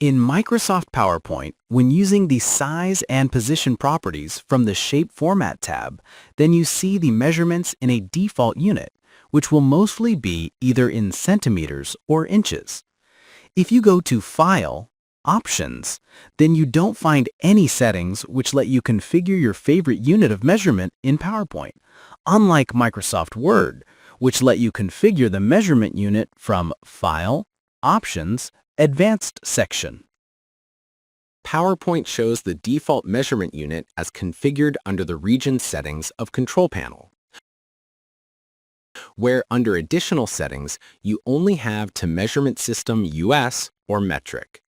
In Microsoft PowerPoint, when using the size and position properties from the Shape Format tab, then you see the measurements in a default unit, which will mostly be either in centimeters or inches. If you go to File, Options, then you don't find any settings which let you configure your favorite unit of measurement in PowerPoint, unlike Microsoft Word, which let you configure the measurement unit from File, Options, Advanced section. PowerPoint shows the default measurement unit as configured under the Region Settings of Control Panel, where under Additional Settings, you only have to Measurement System US or Metric.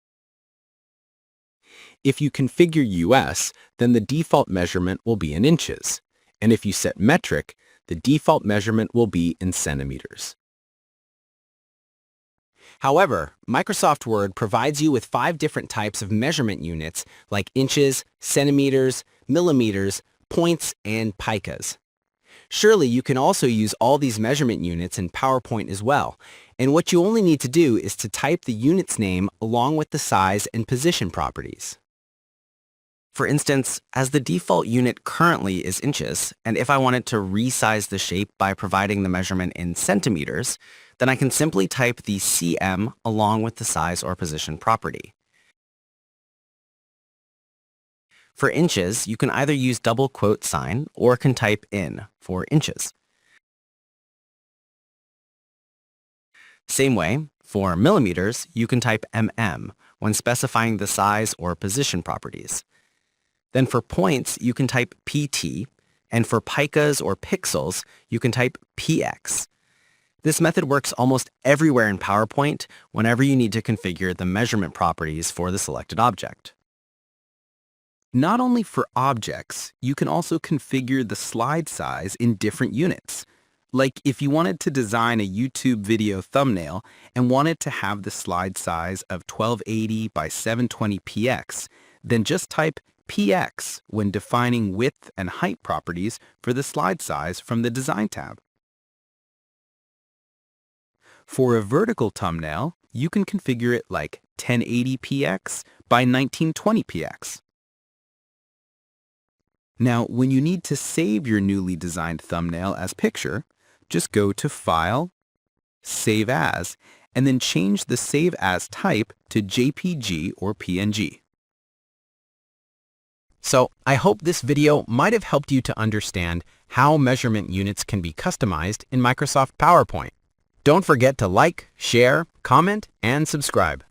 If you configure US, then the default measurement will be in inches, and if you set Metric, the default measurement will be in centimeters. However, Microsoft Word provides you with 5 different types of measurement units like inches, centimeters, millimeters, points, and picas. Surely you can also use all these measurement units in PowerPoint as well, and what you only need to do is to type the unit's name along with the size and position properties. For instance, as the default unit currently is inches, and if I wanted to resize the shape by providing the measurement in centimeters, then I can simply type the cm along with the size or position property. For inches, you can either use double quote sign or can type in for inches. Same way, for millimeters, you can type mm when specifying the size or position properties. Then for points, you can type pt, and for picas or pixels, you can type px. This method works almost everywhere in PowerPoint whenever you need to configure the measurement properties for the selected object. Not only for objects, you can also configure the slide size in different units. Like if you wanted to design a YouTube video thumbnail and wanted to have the slide size of 1280 by 720px, then just type px when defining width and height properties for the slide size from the Design tab. For a vertical thumbnail, you can configure it like 1080px by 1920px. Now, when you need to save your newly designed thumbnail as picture, just go to File, Save As, and then change the Save As type to JPG or PNG. So, I hope this video might have helped you to understand how measurement units can be customized in Microsoft PowerPoint. Don't forget to like, share, comment, and subscribe.